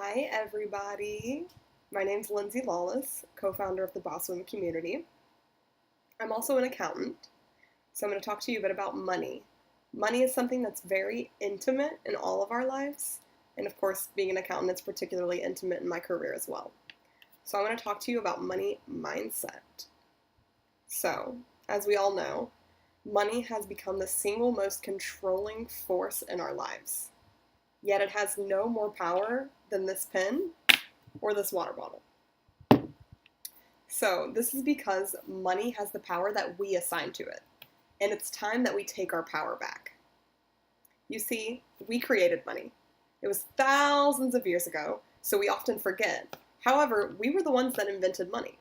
Hi, everybody. My name's Lindsay Lawless, co-founder of the Boss Women community. I'm also an accountant, so I'm going to talk to you a bit about money. Money is something that's very intimate in all of our lives, and of course, being an accountant, it's particularly intimate in my career as well. So I'm going to talk to you about money mindset. So, as we all know, money has become the single most controlling force in our lives. Yet it has no more power than this pen or this water bottle. So this is because money has the power that we assign to it, and it's time that we take our power back. You see, we created money. It was thousands of years ago, so we often forget. However, we were the ones that invented money.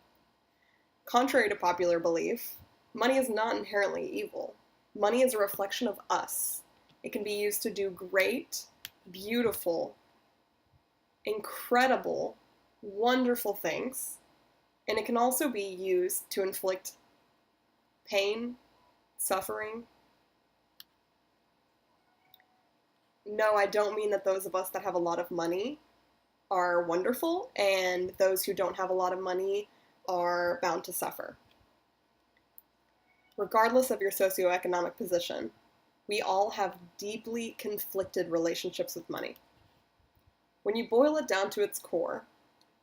Contrary to popular belief, money is not inherently evil. Money is a reflection of us. It can be used to do great, beautiful, incredible, wonderful things, and it can also be used to inflict pain, suffering. No, I don't mean that those of us that have a lot of money are wonderful and those who don't have a lot of money are bound to suffer. Regardless of your socioeconomic position, we all have deeply conflicted relationships with money. When you boil it down to its core,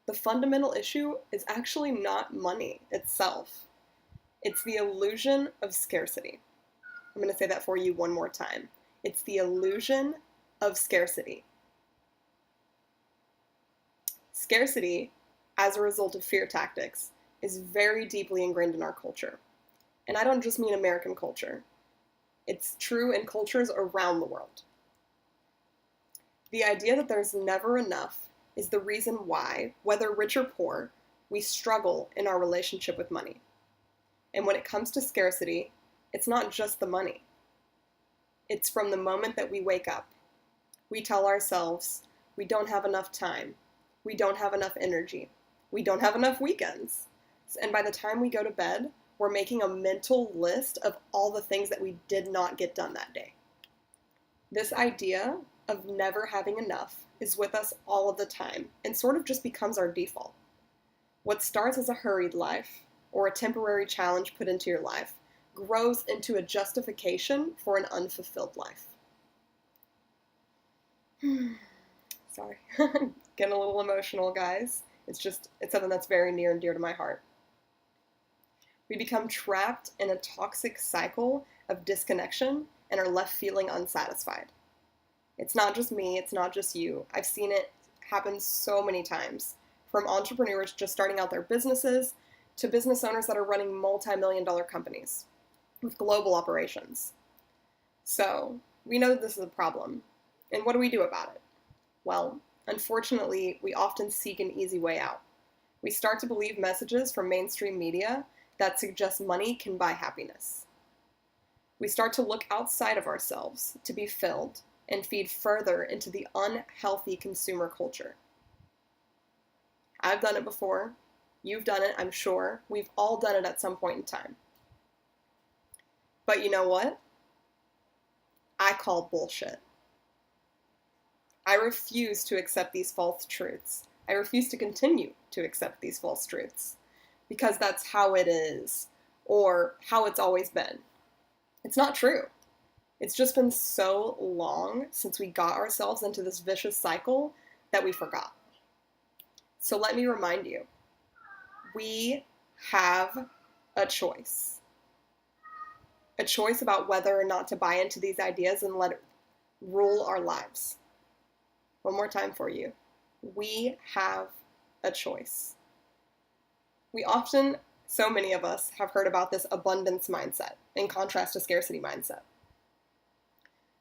the fundamental issue is actually not money itself. It's the illusion of scarcity. I'm going to say that for you one more time. It's the illusion of scarcity. Scarcity, as a result of fear tactics, is very deeply ingrained in our culture. And I don't just mean American culture. It's true in cultures around the world. The idea that there's never enough is the reason why, whether rich or poor, we struggle in our relationship with money. And when it comes to scarcity, it's not just the money. It's from the moment that we wake up. We tell ourselves, we don't have enough time. We don't have enough energy. We don't have enough weekends. And by the time we go to bed, we're making a mental list of all the things that we did not get done that day. This idea of never having enough is with us all of the time and sort of just becomes our default. What starts as a hurried life or a temporary challenge put into your life grows into a justification for an unfulfilled life. Sorry, getting a little emotional, guys. It's something that's very near and dear to my heart. We become trapped in a toxic cycle of disconnection and are left feeling unsatisfied. It's not just me, it's not just you. I've seen it happen so many times, from entrepreneurs just starting out their businesses to business owners that are running multi-million-dollar companies with global operations. So, we know that this is a problem. And what do we do about it? Well, unfortunately, we often seek an easy way out. We start to believe messages from mainstream media that suggest money can buy happiness. We start to look outside of ourselves to be filled and feed further into the unhealthy consumer culture. I've done it before. You've done it, I'm sure. We've all done it at some point in time. But you know what? I call bullshit. I refuse to accept these false truths. I refuse to continue to accept these false truths because that's how it is or how it's always been. It's not true. It's just been so long since we got ourselves into this vicious cycle that we forgot. So let me remind you, we have a choice. A choice about whether or not to buy into these ideas and let it rule our lives. One more time for you. We have a choice. We often, so many of us, have heard about this abundance mindset in contrast to scarcity mindset.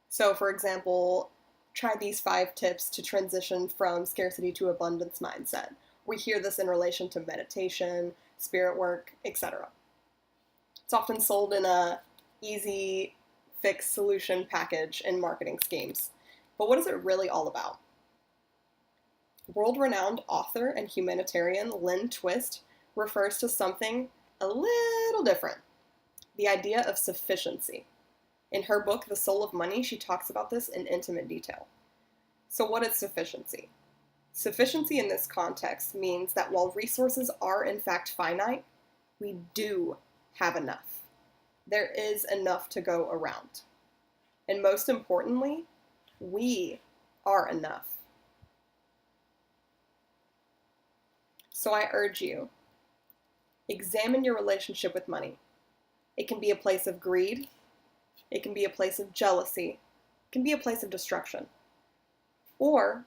So, for example, try these 5 tips to transition from scarcity to abundance mindset. We hear this in relation to meditation, spirit work, etc. It's often sold in a easy fix solution package in marketing schemes. But what is it really all about? World-renowned author and humanitarian Lynn Twist refers to something a little different, the idea of sufficiency. In her book, The Soul of Money, she talks about this in intimate detail. So what is sufficiency? Sufficiency in this context means that while resources are in fact finite, we do have enough. There is enough to go around. And most importantly, we are enough. So I urge you, examine your relationship with money. It can be a place of greed. It can be a place of jealousy. It can be a place of destruction. Or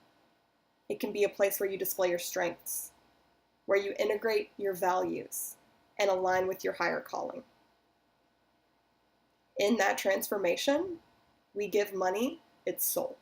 it can be a place where you display your strengths, where you integrate your values and align with your higher calling. In that transformation, we give money its soul.